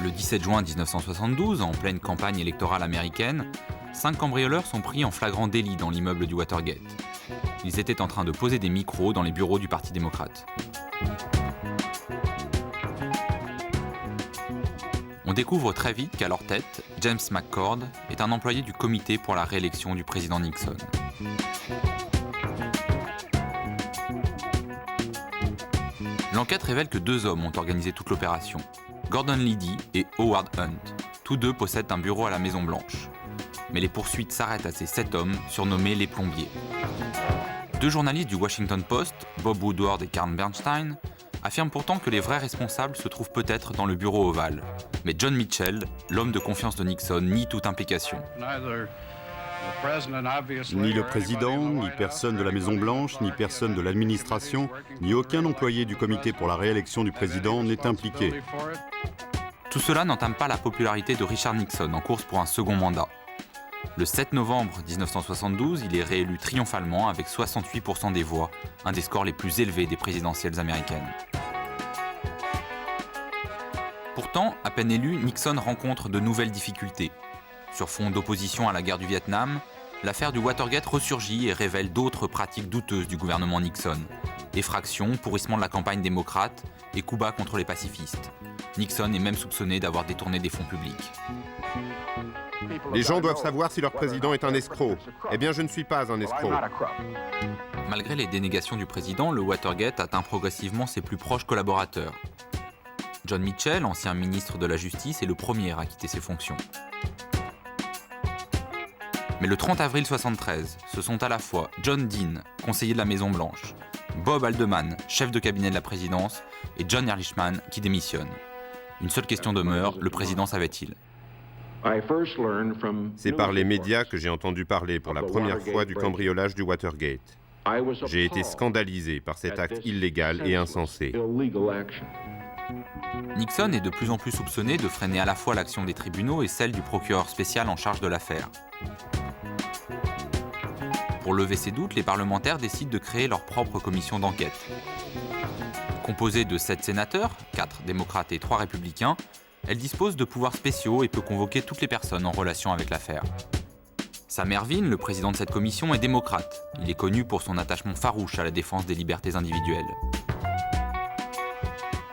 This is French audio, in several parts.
Le 17 juin 1972, en pleine campagne électorale américaine, 5 cambrioleurs sont pris en flagrant délit dans l'immeuble du Watergate. Ils étaient en train de poser des micros dans les bureaux du Parti démocrate. On découvre très vite qu'à leur tête, James McCord est un employé du comité pour la réélection du président Nixon. L'enquête révèle que 2 hommes ont organisé toute l'opération, Gordon Liddy et Howard Hunt. Tous 2 possèdent un bureau à la Maison-Blanche. Mais les poursuites s'arrêtent à ces 7 hommes, surnommés les plombiers. 2 journalistes du Washington Post, Bob Woodward et Carl Bernstein, affirment pourtant que les vrais responsables se trouvent peut-être dans le bureau ovale. Mais John Mitchell, l'homme de confiance de Nixon, nie toute implication. Ni le président, ni personne de la Maison-Blanche, ni personne de l'administration, ni aucun employé du comité pour la réélection du président n'est impliqué. Tout cela n'entame pas la popularité de Richard Nixon en course pour un second mandat. Le 7 novembre 1972, il est réélu triomphalement avec 68% des voix, un des scores les plus élevés des présidentielles américaines. Pourtant, à peine élu, Nixon rencontre de nouvelles difficultés. Sur fond d'opposition à la guerre du Vietnam, l'affaire du Watergate ressurgit et révèle d'autres pratiques douteuses du gouvernement Nixon. Effractions, pourrissement de la campagne démocrate et coups bas contre les pacifistes. Nixon est même soupçonné d'avoir détourné des fonds publics. Les gens doivent savoir si leur président est un escroc. Eh bien, je ne suis pas un escroc. Malgré les dénégations du président, le Watergate atteint progressivement ses plus proches collaborateurs. John Mitchell, ancien ministre de la Justice, est le premier à quitter ses fonctions. Mais le 30 avril 1973, ce sont à la fois John Dean, conseiller de la Maison-Blanche, Bob Haldeman, chef de cabinet de la présidence, et John Ehrlichman qui démissionne. Une seule question demeure, le président savait-il ? C'est par les médias que j'ai entendu parler pour la première fois du cambriolage du Watergate. J'ai été scandalisé par cet acte illégal et insensé. Nixon est de plus en plus soupçonné de freiner à la fois l'action des tribunaux et celle du procureur spécial en charge de l'affaire. Pour lever ces doutes, les parlementaires décident de créer leur propre commission d'enquête. Composée de 7 sénateurs, 4 démocrates et 3 républicains, elle dispose de pouvoirs spéciaux et peut convoquer toutes les personnes en relation avec l'affaire. Sam Ervin, le président de cette commission, est démocrate. Il est connu pour son attachement farouche à la défense des libertés individuelles.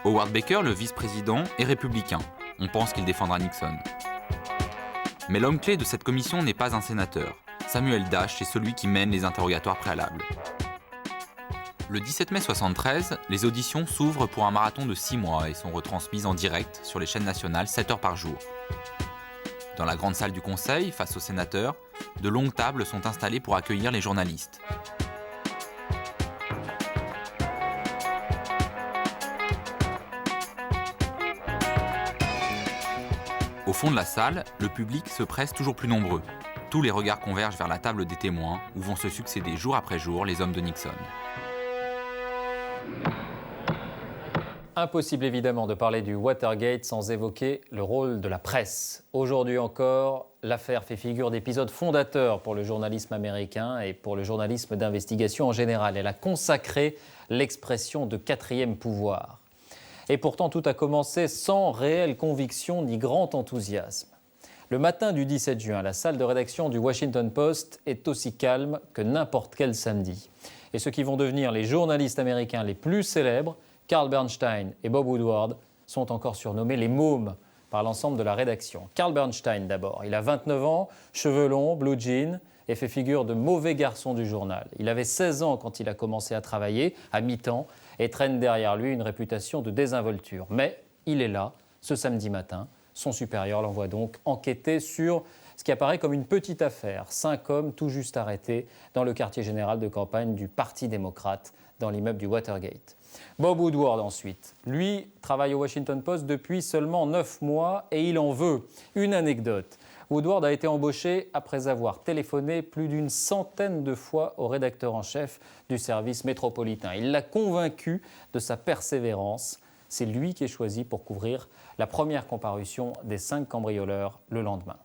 Howard Baker, le vice-président, est républicain. On pense qu'il défendra Nixon. Mais l'homme clé de cette commission n'est pas un sénateur. Samuel Dash est celui qui mène les interrogatoires préalables. Le 17 mai 1973, les auditions s'ouvrent pour un marathon de 6 mois et sont retransmises en direct sur les chaînes nationales 7 heures par jour. Dans la grande salle du Conseil, face aux sénateurs, de longues tables sont installées pour accueillir les journalistes. Au fond de la salle, le public se presse toujours plus nombreux. Tous les regards convergent vers la table des témoins, où vont se succéder jour après jour les hommes de Nixon. Impossible évidemment de parler du Watergate sans évoquer le rôle de la presse. Aujourd'hui encore, l'affaire fait figure d'épisode fondateur pour le journalisme américain et pour le journalisme d'investigation en général. Elle a consacré l'expression de quatrième pouvoir. Et pourtant, tout a commencé sans réelle conviction ni grand enthousiasme. Le matin du 17 juin, la salle de rédaction du Washington Post est aussi calme que n'importe quel samedi. Et ceux qui vont devenir les journalistes américains les plus célèbres, Carl Bernstein et Bob Woodward, sont encore surnommés les mômes par l'ensemble de la rédaction. Carl Bernstein d'abord, il a 29 ans, cheveux longs, blue jean, et fait figure de mauvais garçon du journal. Il avait 16 ans quand il a commencé à travailler, à mi-temps, et traîne derrière lui une réputation de désinvolture. Mais il est là, ce samedi matin. Son supérieur l'envoie donc enquêter sur ce qui apparaît comme une petite affaire. 5 hommes tout juste arrêtés dans le quartier général de campagne du Parti démocrate, dans l'immeuble du Watergate. Bob Woodward ensuite. Lui travaille au Washington Post depuis seulement 9 mois et il en veut. Une anecdote. Woodward a été embauché après avoir téléphoné plus d'une centaine de fois au rédacteur en chef du service métropolitain. Il l'a convaincu de sa persévérance. C'est lui qui est choisi pour couvrir la première comparution des 5 cambrioleurs le lendemain.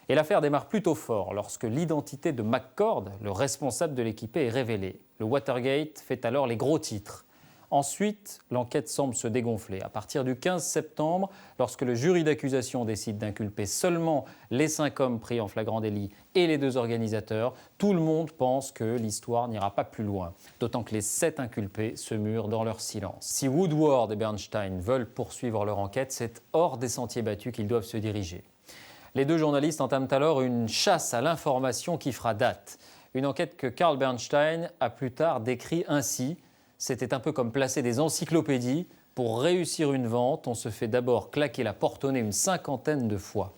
Et l'affaire démarre plutôt fort lorsque l'identité de McCord, le responsable de l'équipée, est révélée. Le Watergate fait alors les gros titres. Ensuite, l'enquête semble se dégonfler. À partir du 15 septembre, lorsque le jury d'accusation décide d'inculper seulement les 5 hommes pris en flagrant délit et les 2 organisateurs, tout le monde pense que l'histoire n'ira pas plus loin. D'autant que les 7 inculpés se murent dans leur silence. Si Woodward et Bernstein veulent poursuivre leur enquête, c'est hors des sentiers battus qu'ils doivent se diriger. Les 2 journalistes entament alors une chasse à l'information qui fera date. Une enquête que Carl Bernstein a plus tard décrit ainsi. C'était un peu comme placer des encyclopédies. Pour réussir une vente, on se fait d'abord claquer la porte au nez une 50aine de fois.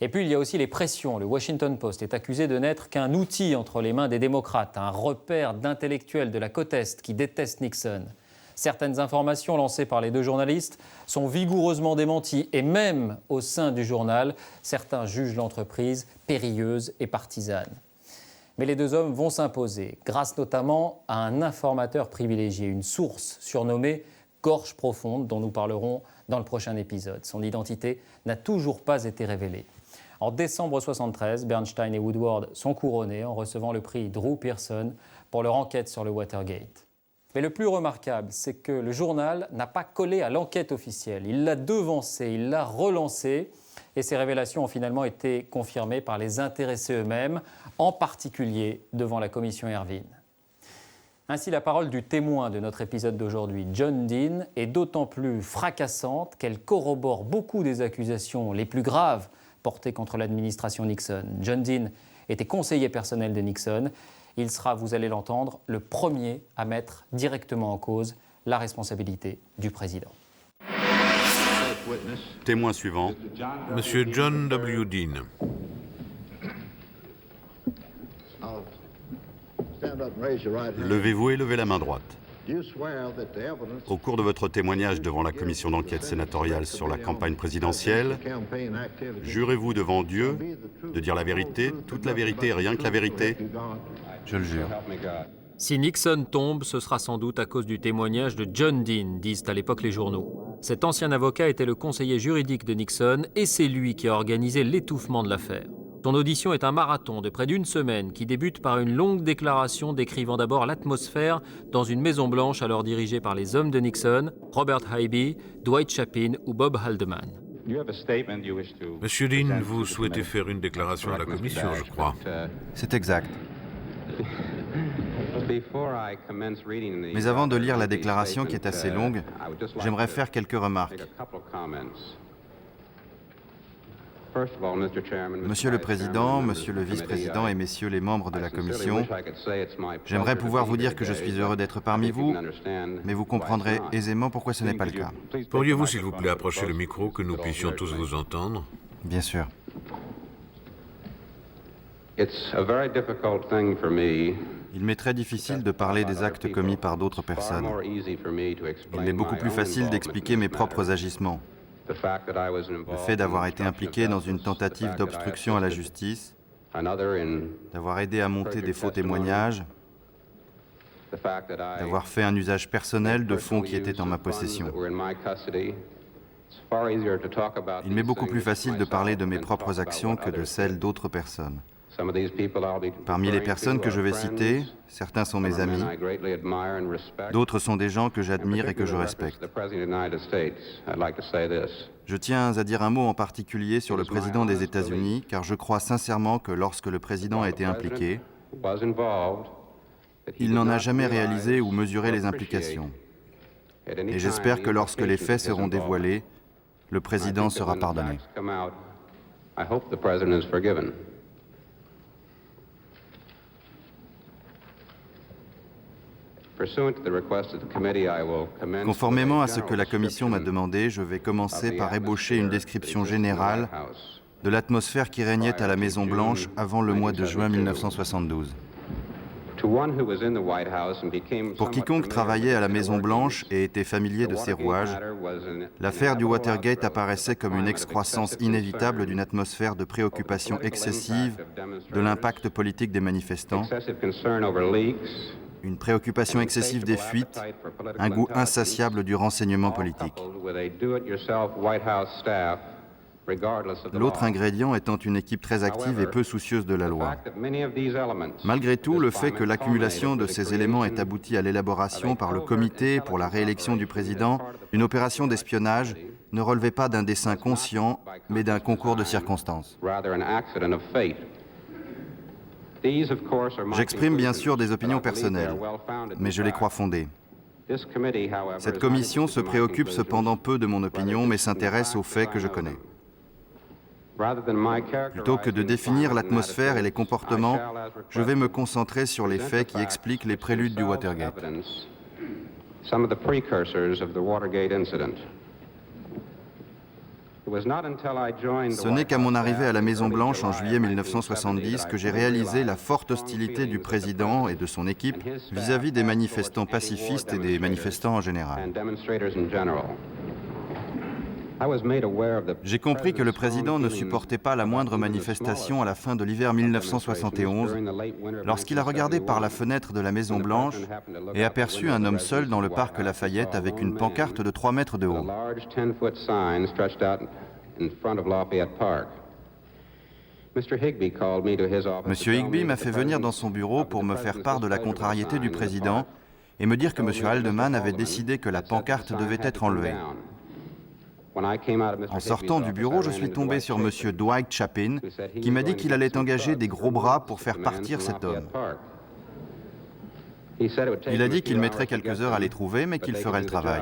Et puis il y a aussi les pressions. Le Washington Post est accusé de n'être qu'un outil entre les mains des démocrates, un repère d'intellectuels de la côte Est qui détestent Nixon. Certaines informations lancées par les 2 journalistes sont vigoureusement démenties et même au sein du journal, certains jugent l'entreprise périlleuse et partisane. Mais les 2 hommes vont s'imposer, grâce notamment à un informateur privilégié, une source surnommée « Gorge profonde » dont nous parlerons dans le prochain épisode. Son identité n'a toujours pas été révélée. En décembre 1973, Bernstein et Woodward sont couronnés en recevant le prix Drew Pearson pour leur enquête sur le Watergate. Mais le plus remarquable, c'est que le journal n'a pas collé à l'enquête officielle. Il l'a devancée, il l'a relancée. Et ces révélations ont finalement été confirmées par les intéressés eux-mêmes, en particulier devant la commission Ervin. Ainsi, la parole du témoin de notre épisode d'aujourd'hui, John Dean, est d'autant plus fracassante qu'elle corrobore beaucoup des accusations les plus graves portées contre l'administration Nixon. John Dean était conseiller personnel de Nixon. Il sera, vous allez l'entendre, le premier à mettre directement en cause la responsabilité du président. Témoin suivant. Monsieur John W. Dean. Levez-vous et levez la main droite. Au cours de votre témoignage devant la commission d'enquête sénatoriale sur la campagne présidentielle, jurez-vous devant Dieu de dire la vérité, toute la vérité et rien que la vérité? Je le jure. Si Nixon tombe, ce sera sans doute à cause du témoignage de John Dean, disent à l'époque les journaux. Cet ancien avocat était le conseiller juridique de Nixon et c'est lui qui a organisé l'étouffement de l'affaire. Son audition est un marathon de près d'1 semaine qui débute par une longue déclaration décrivant d'abord l'atmosphère dans une Maison-Blanche alors dirigée par les hommes de Nixon, Robert Hybe, Dwight Chapin ou Bob Haldeman. Monsieur Dean, vous souhaitez faire une déclaration à la commission, je crois. C'est exact. Mais avant de lire la déclaration qui est assez longue, j'aimerais faire quelques remarques. Monsieur le Président, Monsieur le Vice-président et Messieurs les membres de la Commission, j'aimerais pouvoir vous dire que je suis heureux d'être parmi vous, mais vous comprendrez aisément pourquoi ce n'est pas le cas. Pourriez-vous, s'il vous plaît, approcher le micro, que nous puissions tous vous entendre? Bien sûr. Il m'est très difficile de parler des actes commis par d'autres personnes. Il m'est beaucoup plus facile d'expliquer mes propres agissements. Le fait d'avoir été impliqué dans une tentative d'obstruction à la justice, d'avoir aidé à monter des faux témoignages, d'avoir fait un usage personnel de fonds qui étaient en ma possession. Il m'est beaucoup plus facile de parler de mes propres actions que de celles d'autres personnes. Parmi les personnes que je vais citer, certains sont mes amis, d'autres sont des gens que j'admire et que je respecte. Je tiens à dire un mot en particulier sur le président des États-Unis, car je crois sincèrement que lorsque le président a été impliqué, il n'en a jamais réalisé ou mesuré les implications. Et j'espère que lorsque les faits seront dévoilés, le président sera pardonné. Conformément à ce que la Commission m'a demandé, je vais commencer par ébaucher une description générale de l'atmosphère qui régnait à la Maison-Blanche avant le mois de juin 1972. Pour quiconque travaillait à la Maison-Blanche et était familier de ses rouages, l'affaire du Watergate apparaissait comme une excroissance inévitable d'une atmosphère de préoccupation excessive de l'impact politique des manifestants, une préoccupation excessive des fuites, un goût insatiable du renseignement politique. l'autre ingrédient étant une équipe très active et peu soucieuse de la loi. Malgré tout, le fait que l'accumulation de ces éléments ait abouti à l'élaboration par le comité pour la réélection du président d'une opération d'espionnage ne relevait pas d'un dessein conscient, mais d'un concours de circonstances. J'exprime bien sûr des opinions personnelles, mais je les crois fondées. Cette commission se préoccupe cependant peu de mon opinion, mais s'intéresse aux faits que je connais. Plutôt que de définir l'atmosphère et les comportements, je vais me concentrer sur les faits qui expliquent les préludes du Watergate. Ce n'est qu'à mon arrivée à la Maison-Blanche en juillet 1970 que j'ai réalisé la forte hostilité du président et de son équipe vis-à-vis des manifestants pacifistes et des manifestants en général. J'ai compris que le président ne supportait pas la moindre manifestation à la fin de l'hiver 1971, lorsqu'il a regardé par la fenêtre de la Maison-Blanche et aperçu un homme seul dans le parc Lafayette avec une pancarte de 3 mètres de haut. Monsieur Higbee m'a fait venir dans son bureau pour me faire part de la contrariété du président et me dire que Monsieur Haldeman avait décidé que la pancarte devait être enlevée. En sortant du bureau, je suis tombé sur M. Dwight Chapin, qui m'a dit qu'il allait engager des gros bras pour faire partir cet homme. Il a dit qu'il mettrait quelques heures à les trouver, mais qu'il ferait le travail.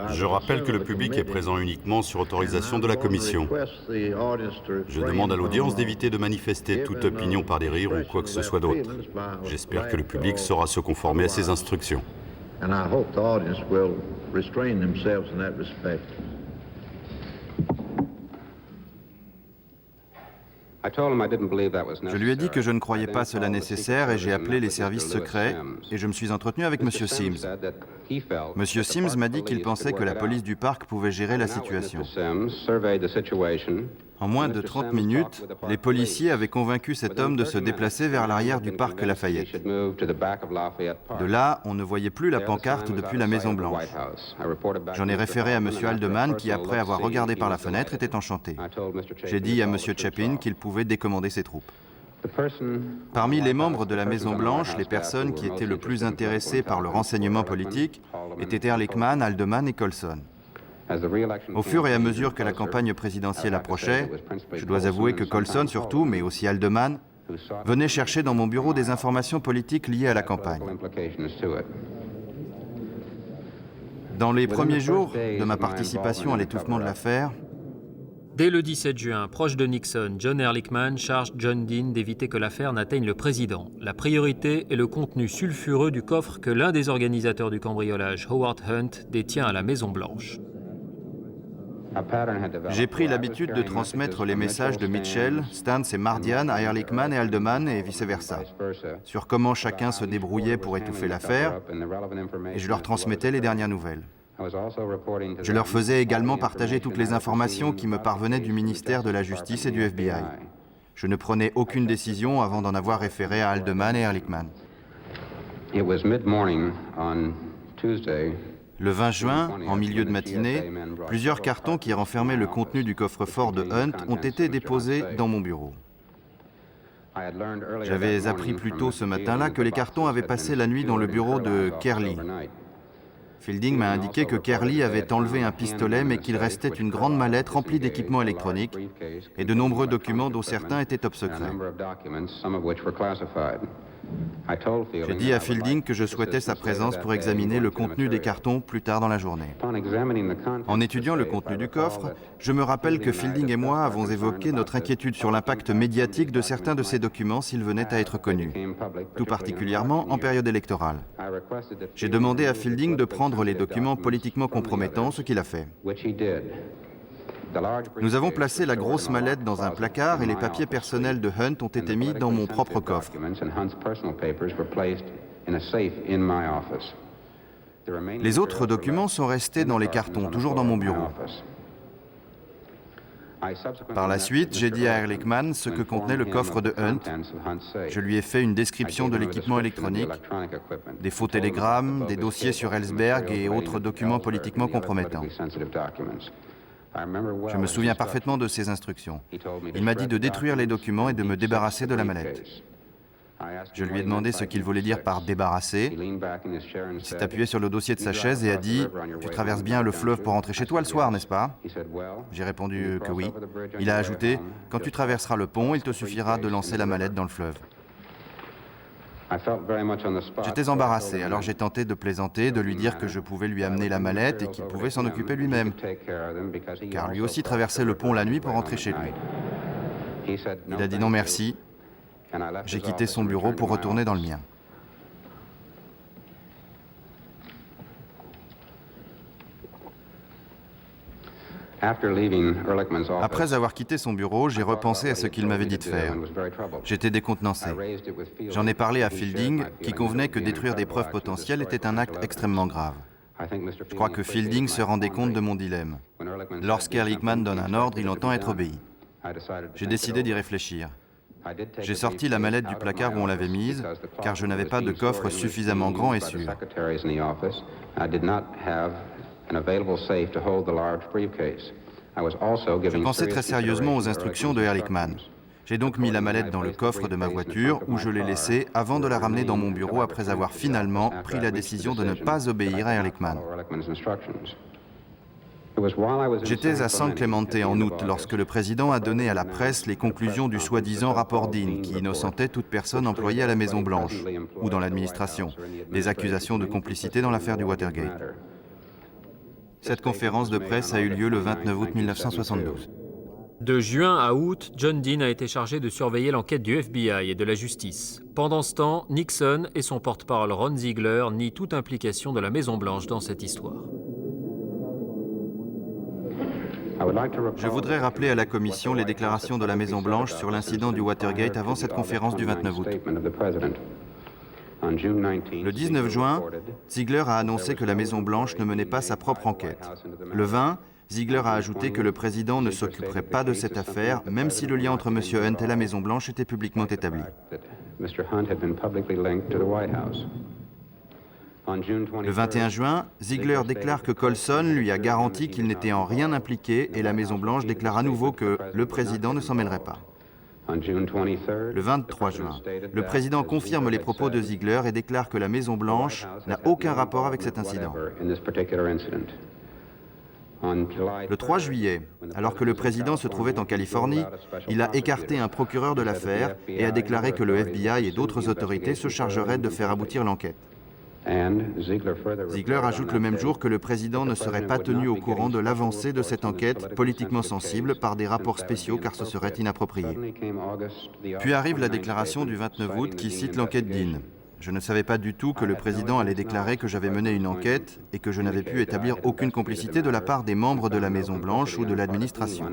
Je rappelle que le public est présent uniquement sur autorisation de la commission. Je demande à l'audience d'éviter de manifester toute opinion par des rires ou quoi que ce soit d'autre. J'espère que le public saura se conformer à ces instructions. Je lui ai dit que je ne croyais pas cela nécessaire et j'ai appelé les services secrets et je me suis entretenu avec M. Sims. M. Sims m'a dit qu'il pensait que la police du parc pouvait gérer la situation. En moins de 30 minutes, les policiers avaient convaincu cet homme de se déplacer vers l'arrière du parc Lafayette. De là, on ne voyait plus la pancarte depuis la Maison-Blanche. J'en ai référé à M. Haldeman qui, après avoir regardé par la fenêtre, était enchanté. J'ai dit à M. Chapin qu'il pouvait décommander ses troupes. Parmi les membres de la Maison-Blanche, les personnes qui étaient le plus intéressées par le renseignement politique étaient Ehrlichman, Haldeman et Colson. Au fur et à mesure que la campagne présidentielle approchait, je dois avouer que Colson surtout, mais aussi Haldeman, venait chercher dans mon bureau des informations politiques liées à la campagne. Dans les premiers jours de ma participation à l'étouffement de l'affaire, dès le 17 juin, proche de Nixon, John Ehrlichman charge John Dean d'éviter que l'affaire n'atteigne le président. La priorité est le contenu sulfureux du coffre que l'un des organisateurs du cambriolage, Howard Hunt, détient à la Maison-Blanche. J'ai pris l'habitude de transmettre les messages de Mitchell, Stantz et Mardian à Ehrlichman et Haldeman et vice-versa, sur comment chacun se débrouillait pour étouffer l'affaire, et je leur transmettais les dernières nouvelles. Je leur faisais également partager toutes les informations qui me parvenaient du ministère de la Justice et du FBI. Je ne prenais aucune décision avant d'en avoir référé à Haldeman et Ehrlichman. Le 20 juin, en milieu de matinée, plusieurs cartons qui renfermaient le contenu du coffre-fort de Hunt ont été déposés dans mon bureau. J'avais appris plus tôt ce matin-là que les cartons avaient passé la nuit dans le bureau de Kerley. Fielding m'a indiqué que Kerley avait enlevé un pistolet, mais qu'il restait une grande mallette remplie d'équipements électroniques et de nombreux documents dont certains étaient top secrets. J'ai dit à Fielding que je souhaitais sa présence pour examiner le contenu des cartons plus tard dans la journée. En étudiant le contenu du coffre, je me rappelle que Fielding et moi avons évoqué notre inquiétude sur l'impact médiatique de certains de ces documents s'ils venaient à être connus, tout particulièrement en période électorale. J'ai demandé à Fielding de prendre les documents politiquement compromettants, ce qu'il a fait. Nous avons placé la grosse mallette dans un placard et les papiers personnels de Hunt ont été mis dans mon propre coffre. Les autres documents sont restés dans les cartons, toujours dans mon bureau. Par la suite, j'ai dit à Ehrlichman ce que contenait le coffre de Hunt. Je lui ai fait une description de l'équipement électronique, des faux télégrammes, des dossiers sur Ellsberg et autres documents politiquement compromettants. Je me souviens parfaitement de ses instructions. Il m'a dit de détruire les documents et de me débarrasser de la mallette. Je lui ai demandé ce qu'il voulait dire par « débarrasser ». Il s'est appuyé sur le dossier de sa chaise et a dit « Tu traverses bien le fleuve pour rentrer chez toi le soir, n'est-ce pas ?» J'ai répondu que oui. Il a ajouté « Quand tu traverseras le pont, il te suffira de lancer la mallette dans le fleuve. » J'étais embarrassé, alors j'ai tenté de plaisanter, de lui dire que je pouvais lui amener la mallette et qu'il pouvait s'en occuper lui-même, car lui aussi traversait le pont la nuit pour rentrer chez lui. Il a dit non merci. J'ai quitté son bureau pour retourner dans le mien. Après avoir quitté son bureau, j'ai repensé à ce qu'il m'avait dit de faire. J'étais décontenancé. J'en ai parlé à Fielding, qui convenait que détruire des preuves potentielles était un acte extrêmement grave. Je crois que Fielding se rendait compte de mon dilemme. Lorsqu'Ehrlichman donne un ordre, il entend être obéi. J'ai décidé d'y réfléchir. J'ai sorti la mallette du placard où on l'avait mise, car je n'avais pas de coffre suffisamment grand et sûr. Je pensais très sérieusement aux instructions de Ehrlichman. J'ai donc mis la mallette dans le coffre de ma voiture, où je l'ai laissée avant de la ramener dans mon bureau après avoir finalement pris la décision de ne pas obéir à Ehrlichman. J'étais à San Clemente en août lorsque le président a donné à la presse les conclusions du soi-disant rapport Dean qui innocentait toute personne employée à la Maison-Blanche ou dans l'administration, des accusations de complicité dans l'affaire du Watergate. Cette conférence de presse a eu lieu le 29 août 1972. De juin à août, John Dean a été chargé de surveiller l'enquête du FBI et de la justice. Pendant ce temps, Nixon et son porte-parole Ron Ziegler nient toute implication de la Maison-Blanche dans cette histoire. Je voudrais rappeler à la Commission les déclarations de la Maison-Blanche sur l'incident du Watergate avant cette conférence du 29 août. Le 19 juin, Ziegler a annoncé que la Maison-Blanche ne menait pas sa propre enquête. Le 20, Ziegler a ajouté que le président ne s'occuperait pas de cette affaire, même si le lien entre M. Hunt et la Maison-Blanche était publiquement établi. Le 21 juin, Ziegler déclare que Colson lui a garanti qu'il n'était en rien impliqué et la Maison-Blanche déclare à nouveau que le président ne s'en mêlerait pas. Le 23 juin, le président confirme les propos de Ziegler et déclare que la Maison-Blanche n'a aucun rapport avec cet incident. Le 3 juillet, alors que le président se trouvait en Californie, il a écarté un procureur de l'affaire et a déclaré que le FBI et d'autres autorités se chargeraient de faire aboutir l'enquête. Ziegler ajoute le même jour que le président ne serait pas tenu au courant de l'avancée de cette enquête politiquement sensible par des rapports spéciaux car ce serait inapproprié. Puis arrive la déclaration du 29 août qui cite l'enquête Dean. Je ne savais pas du tout que le président allait déclarer que j'avais mené une enquête et que je n'avais pu établir aucune complicité de la part des membres de la Maison-Blanche ou de l'administration.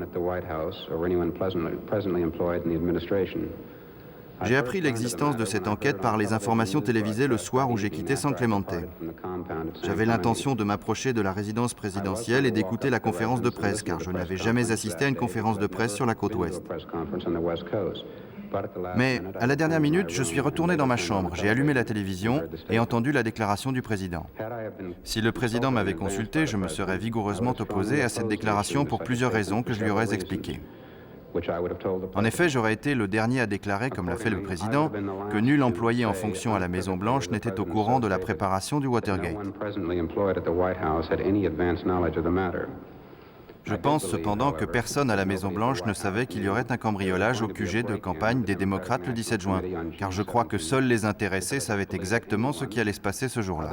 J'ai appris l'existence de cette enquête par les informations télévisées le soir où j'ai quitté San Clemente. J'avais l'intention de m'approcher de la résidence présidentielle et d'écouter la conférence de presse, car je n'avais jamais assisté à une conférence de presse sur la côte ouest. Mais à la dernière minute, je suis retourné dans ma chambre, j'ai allumé la télévision et entendu la déclaration du président. Si le président m'avait consulté, je me serais vigoureusement opposé à cette déclaration pour plusieurs raisons que je lui aurais expliquées. En effet, j'aurais été le dernier à déclarer, comme l'a fait le président, que nul employé en fonction à la Maison-Blanche n'était au courant de la préparation du Watergate. Je pense cependant que personne à la Maison-Blanche ne savait qu'il y aurait un cambriolage au QG de campagne des démocrates le 17 juin, car je crois que seuls les intéressés savaient exactement ce qui allait se passer ce jour-là.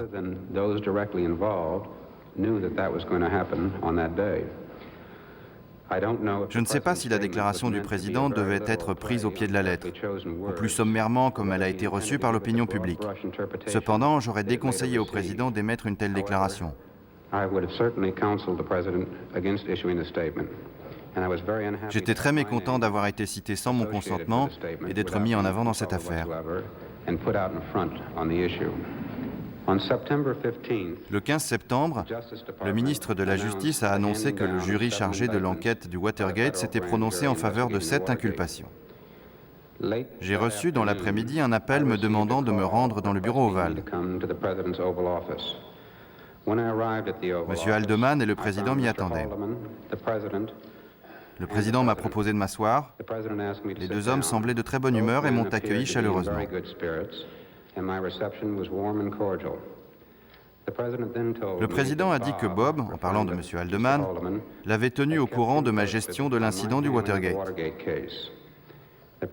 Je ne sais pas si la déclaration du président devait être prise au pied de la lettre, ou plus sommairement comme elle a été reçue par l'opinion publique. Cependant, j'aurais déconseillé au président d'émettre une telle déclaration. J'étais très mécontent d'avoir été cité sans mon consentement et d'être mis en avant dans cette affaire. Le 15 septembre, le ministre de la Justice a annoncé que le jury chargé de l'enquête du Watergate s'était prononcé en faveur de 7 inculpations. J'ai reçu dans l'après-midi un appel me demandant de me rendre dans le bureau ovale. Monsieur Haldeman et le président m'y attendaient. Le président m'a proposé de m'asseoir. Les deux hommes semblaient de très bonne humeur et m'ont accueilli chaleureusement. Le président a dit que Bob, en parlant de M. Haldeman, l'avait tenu au courant de ma gestion de l'incident du Watergate.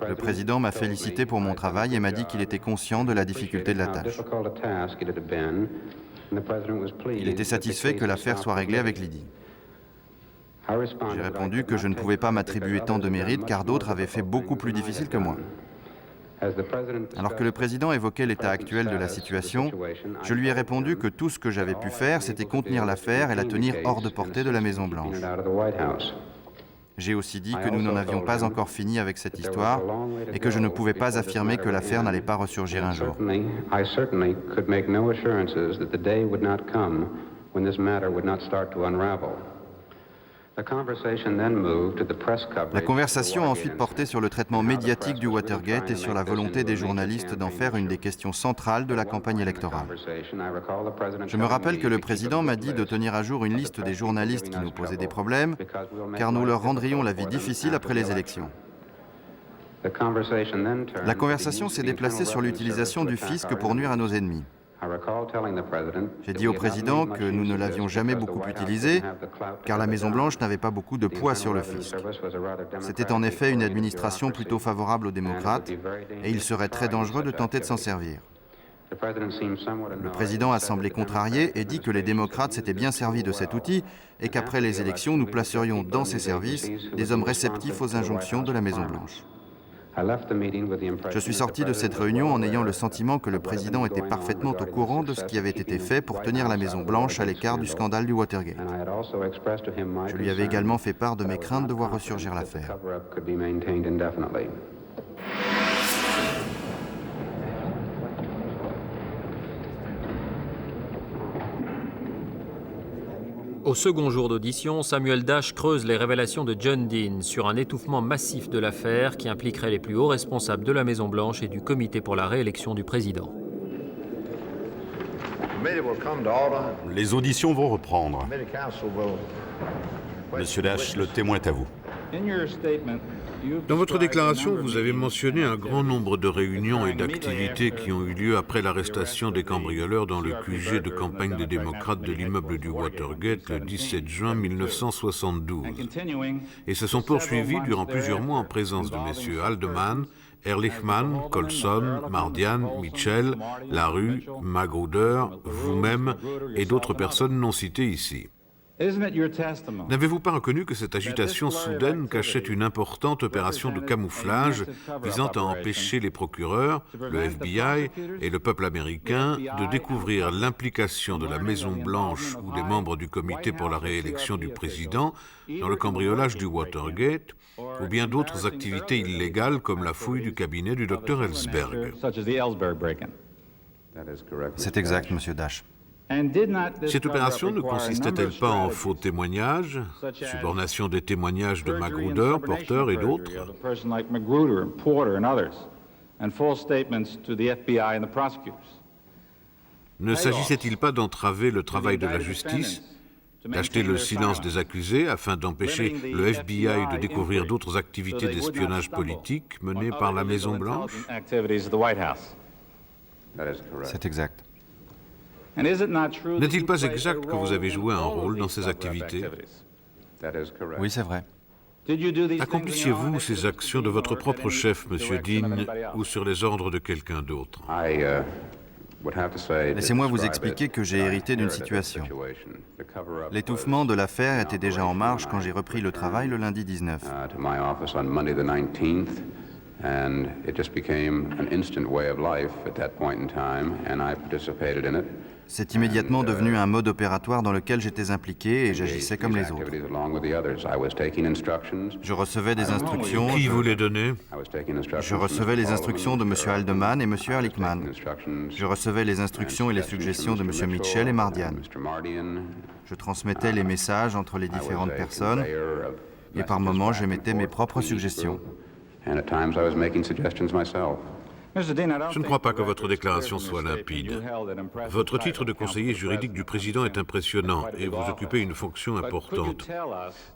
Le président m'a félicité pour mon travail et m'a dit qu'il était conscient de la difficulté de la tâche. Il était satisfait que l'affaire soit réglée avec Liddy. J'ai répondu que je ne pouvais pas m'attribuer tant de mérite car d'autres avaient fait beaucoup plus difficile que moi. Alors que le président évoquait l'état actuel de la situation, je lui ai répondu que tout ce que j'avais pu faire, c'était contenir l'affaire et la tenir hors de portée de la Maison-Blanche. J'ai aussi dit que nous n'en avions pas encore fini avec cette histoire et que je ne pouvais pas affirmer que l'affaire n'allait pas ressurgir un jour. La conversation a ensuite porté sur le traitement médiatique du Watergate et sur la volonté des journalistes d'en faire une des questions centrales de la campagne électorale. Je me rappelle que le président m'a dit de tenir à jour une liste des journalistes qui nous posaient des problèmes, car nous leur rendrions la vie difficile après les élections. La conversation s'est déplacée sur l'utilisation du fisc pour nuire à nos ennemis. J'ai dit au président que nous ne l'avions jamais beaucoup utilisé, car la Maison-Blanche n'avait pas beaucoup de poids sur le fisc. C'était en effet une administration plutôt favorable aux démocrates, et il serait très dangereux de tenter de s'en servir. Le président a semblé contrarié et dit que les démocrates s'étaient bien servis de cet outil et qu'après les élections, nous placerions dans ses services des hommes réceptifs aux injonctions de la Maison-Blanche. Je suis sorti de cette réunion en ayant le sentiment que le président était parfaitement au courant de ce qui avait été fait pour tenir la Maison-Blanche à l'écart du scandale du Watergate. Je lui avais également fait part de mes craintes de voir ressurgir l'affaire. Au second jour d'audition, Samuel Dash creuse les révélations de John Dean sur un étouffement massif de l'affaire qui impliquerait les plus hauts responsables de la Maison-Blanche et du comité pour la réélection du président. Les auditions vont reprendre. Monsieur Dash, le témoin est à vous. Dans votre déclaration, vous avez mentionné un grand nombre de réunions et d'activités qui ont eu lieu après l'arrestation des cambrioleurs dans le QG de campagne des démocrates de l'immeuble du Watergate le 17 juin 1972. Et se sont poursuivis durant plusieurs mois en présence de messieurs Haldeman, Ehrlichman, Colson, Mardian, Mitchell, Larue, Magruder, vous-même et d'autres personnes non citées ici. N'avez-vous pas reconnu que cette agitation soudaine cachait une importante opération de camouflage visant à empêcher les procureurs, le FBI et le peuple américain de découvrir l'implication de la Maison-Blanche ou des membres du comité pour la réélection du président dans le cambriolage du Watergate ou bien d'autres activités illégales comme la fouille du cabinet du Dr Ellsberg? C'est exact, Monsieur Dash. Cette opération ne consistait-elle pas en faux témoignages, subornation des témoignages de Magruder, Porter et d'autres? Ne s'agissait-il pas d'entraver le travail de la justice, d'acheter le silence des accusés afin d'empêcher le FBI de découvrir d'autres activités d'espionnage politique menées par la Maison-Blanche? C'est exact. N'est-il pas exact que vous avez joué un rôle dans ces activités? Oui, c'est vrai. Accomplissiez-vous ces actions de votre propre chef, M. Dean, ou sur les ordres de quelqu'un d'autre? Laissez-moi vous expliquer que j'ai hérité d'une situation. L'étouffement de l'affaire était déjà en marche quand j'ai repris le travail le lundi 19. And it just became an instant way of life at that point in time, and I participated in it. C'est immédiatement devenu un mode opératoire dans lequel j'étais impliqué et j'agissais comme les autres. Je recevais des instructions. Qui vous les donnait? Je recevais les instructions de M. Haldeman et M. Ehrlichman. Je recevais les instructions et les suggestions de M. Mitchell et Mardian. Je transmettais les messages entre les différentes personnes et par moments j'émettais mes propres suggestions. Je ne crois pas que votre déclaration soit limpide. Votre titre de conseiller juridique du président est impressionnant et vous occupez une fonction importante.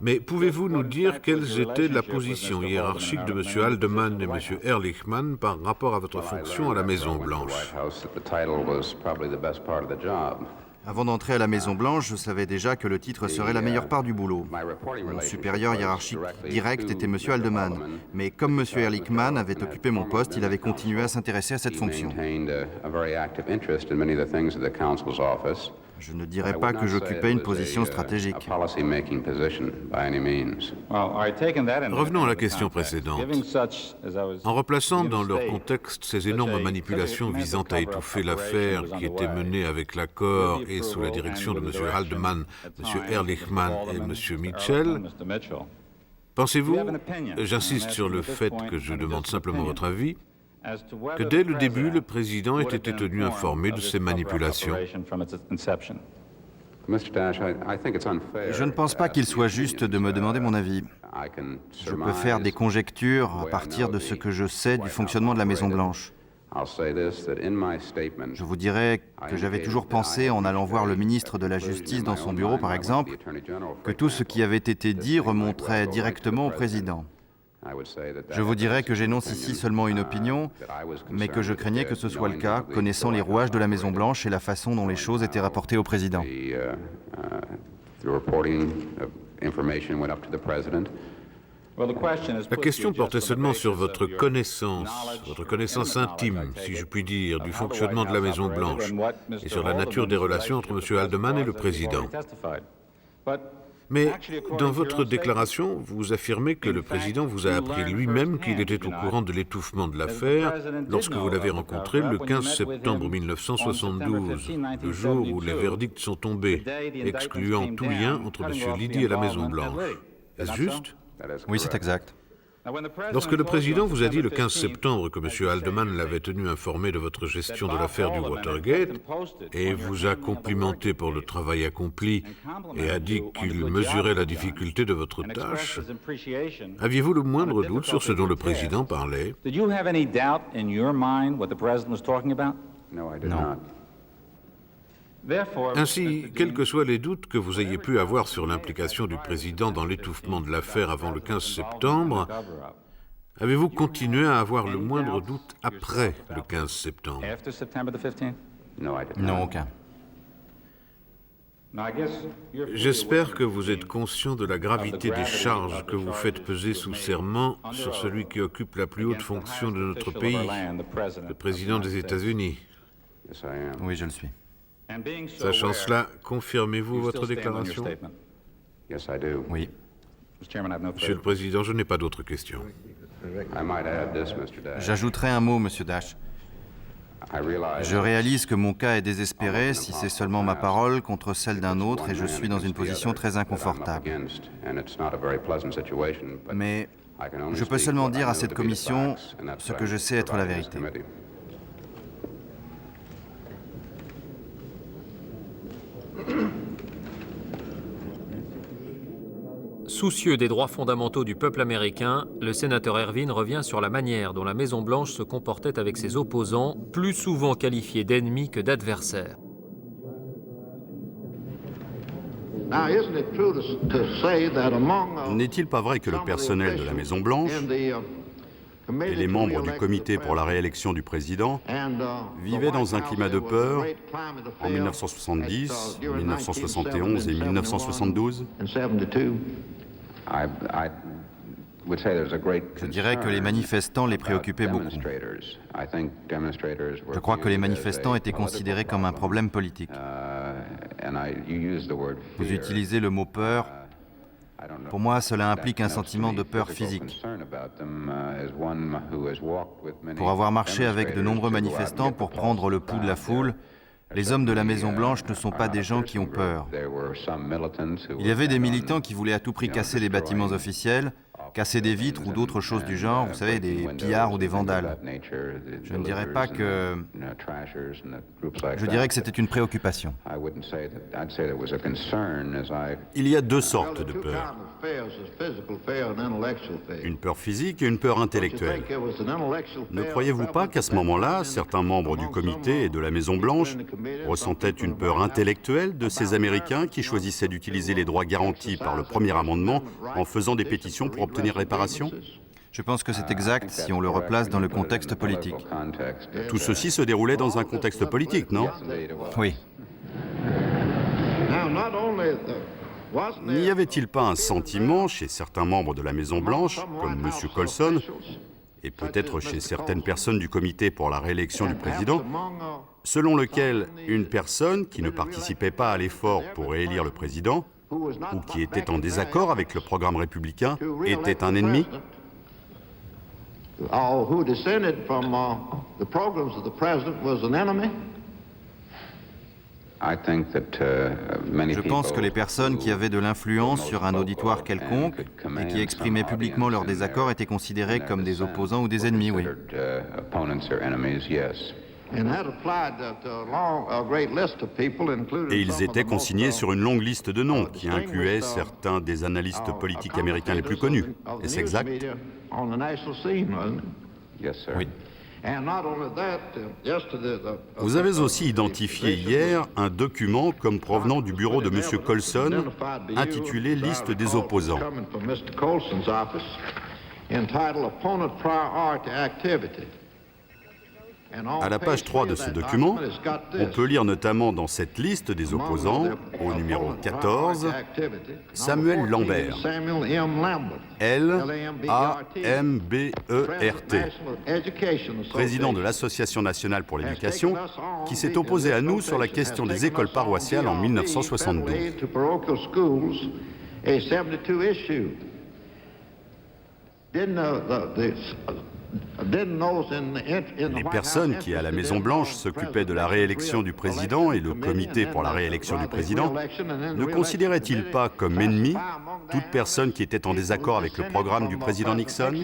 Mais pouvez-vous nous dire quelles étaient la position hiérarchique de M. Haldeman et M. Ehrlichman par rapport à votre fonction à la Maison-Blanche? Avant d'entrer à la Maison-Blanche, je savais déjà que le titre serait la meilleure part du boulot. Mon supérieur hiérarchique direct était M. Haldeman, mais comme M. Ehrlichman avait occupé mon poste, il avait continué à s'intéresser à cette fonction. Je ne dirais pas que j'occupais une position stratégique. Revenons à la question précédente. En replaçant dans leur contexte ces énormes manipulations visant à étouffer l'affaire qui était menée avec l'accord et sous la direction de M. Haldeman, M. Ehrlichman et M. Mitchell, pensez-vous, j'insiste sur le fait que je demande simplement votre avis, que dès le début, le président ait été tenu informé de ces manipulations? Je ne pense pas qu'il soit juste de me demander mon avis. Je peux faire des conjectures à partir de ce que je sais du fonctionnement de la Maison-Blanche. Je vous dirais que j'avais toujours pensé, en allant voir le ministre de la Justice dans son bureau par exemple, que tout ce qui avait été dit remonterait directement au président. Je vous dirais que j'énonce ici seulement une opinion, mais que je craignais que ce soit le cas, connaissant les rouages de la Maison-Blanche et la façon dont les choses étaient rapportées au président. La question portait seulement sur votre connaissance intime, si je puis dire, du fonctionnement de la Maison-Blanche et sur la nature des relations entre M. Haldeman et le président. Mais dans votre déclaration, vous affirmez que le président vous a appris lui-même qu'il était au courant de l'étouffement de l'affaire lorsque vous l'avez rencontré le 15 septembre 1972, le jour où les verdicts sont tombés, excluant tout lien entre M. Liddy et la Maison-Blanche. Est-ce juste? Oui, c'est exact. Lorsque le président vous a dit le 15 septembre que M. Haldeman l'avait tenu informé de votre gestion de l'affaire du Watergate et vous a complimenté pour le travail accompli et a dit qu'il mesurait la difficulté de votre tâche, aviez-vous le moindre doute sur ce dont le président parlait? Non. Ainsi, quels que soient les doutes que vous ayez pu avoir sur l'implication du président dans l'étouffement de l'affaire avant le 15 septembre, avez-vous continué à avoir le moindre doute après le 15 septembre? Non, aucun. J'espère que vous êtes conscient de la gravité des charges que vous faites peser sous serment sur celui qui occupe la plus haute fonction de notre pays, le président des États-Unis. Oui, je le suis. Sachant cela, confirmez-vous votre déclaration? Oui. Monsieur le Président, je n'ai pas d'autres questions. J'ajouterai un mot, Monsieur Dash. Je réalise que mon cas est désespéré si c'est seulement ma parole contre celle d'un autre et je suis dans une position très inconfortable. Mais je peux seulement dire à cette commission ce que je sais être la vérité. Soucieux des droits fondamentaux du peuple américain, le sénateur Ervin revient sur la manière dont la Maison-Blanche se comportait avec ses opposants, plus souvent qualifiés d'ennemis que d'adversaires. N'est-il pas vrai que le personnel de la Maison-Blanche et les membres du comité pour la réélection du président vivaient dans un climat de peur en 1970, 1971 et 1972? Je dirais que les manifestants les préoccupaient beaucoup. Je crois que les manifestants étaient considérés comme un problème politique. Vous utilisez le mot « peur ». Pour moi, cela implique un sentiment de peur physique. Pour avoir marché avec de nombreux manifestants pour prendre le pouls de la foule, Les hommes de la Maison-Blanche ne sont pas des gens qui ont peur. Il y avait des militants qui voulaient à tout prix casser les bâtiments officiels, casser des vitres ou d'autres choses du genre, vous savez, des pillards ou des vandales. Je ne dirais pas que... Je dirais que c'était une préoccupation. Il y a deux sortes de peurs. Une peur physique et une peur intellectuelle. Ne croyez-vous pas qu'à ce moment-là, certains membres du comité et de la Maison-Blanche ressentaient une peur intellectuelle de ces Américains qui choisissaient d'utiliser les droits garantis par le premier amendement en faisant des pétitions pour obtenir réparation? Je pense que c'est exact si on le replace dans le contexte politique. Tout ceci se déroulait dans un contexte politique, non? Oui. N'y avait-il pas un sentiment chez certains membres de la Maison-Blanche, comme M. Colson, et peut-être chez certaines personnes du comité pour la réélection du président, selon lequel une personne qui ne participait pas à l'effort pour réélire le président, ou qui était en désaccord avec le programme républicain, était un ennemi? Je pense que les personnes qui avaient de l'influence sur un auditoire quelconque et qui exprimaient publiquement leur désaccord étaient considérées comme des opposants ou des ennemis, oui. Et ils étaient consignés sur une longue liste de noms qui incluait certains des analystes politiques américains les plus connus. Est-ce exact? Oui. Vous avez aussi identifié hier un document comme provenant du bureau de M. Colson, intitulé « Liste des opposants ». À la page 3 de ce document, on peut lire notamment dans cette liste des opposants, au numéro 14, Samuel Lambert, L-A-M-B-E-R-T, président de l'Association nationale pour l'éducation, qui s'est opposé à nous sur la question des écoles paroissiales en 1972. Les personnes qui, à la Maison-Blanche, s'occupaient de la réélection du président et le comité pour la réélection du président, ne considéraient-ils pas comme ennemis toute personne qui était en désaccord avec le programme du président Nixon?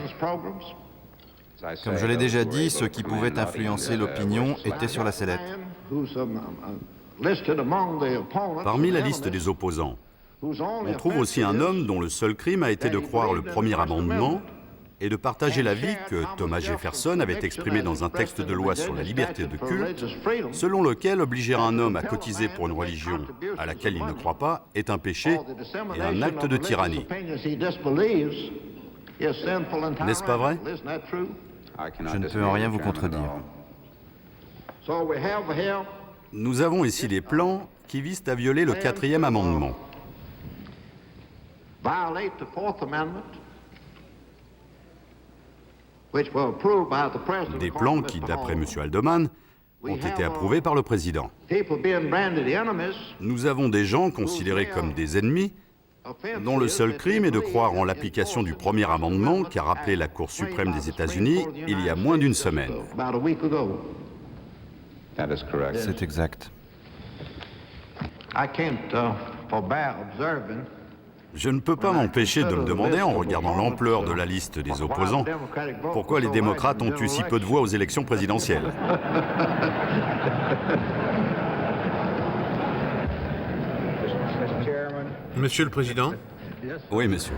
Comme je l'ai déjà dit, ceux qui pouvaient influencer l'opinion étaient sur la sellette. Parmi la liste des opposants, on trouve aussi un homme dont le seul crime a été de croire le premier amendement et de partager l'avis que Thomas Jefferson avait exprimé dans un texte de loi sur la liberté de culte, selon lequel obliger un homme à cotiser pour une religion à laquelle il ne croit pas est un péché et un acte de tyrannie. N'est-ce pas vrai? Je ne peux en rien vous contredire. Nous avons ici des plans qui visent à violer le 4e amendement. Des plans qui, d'après M. Haldeman, ont été approuvés par le président. Nous avons des gens considérés comme des ennemis, dont le seul crime est de croire en l'application du premier amendement qu'a rappelé la Cour suprême des États-Unis il y a moins d'une semaine. C'est exact. Je ne peux pas m'empêcher de me demander, en regardant l'ampleur de la liste des opposants, pourquoi les démocrates ont eu si peu de voix aux élections présidentielles. Monsieur le Président? Oui, monsieur.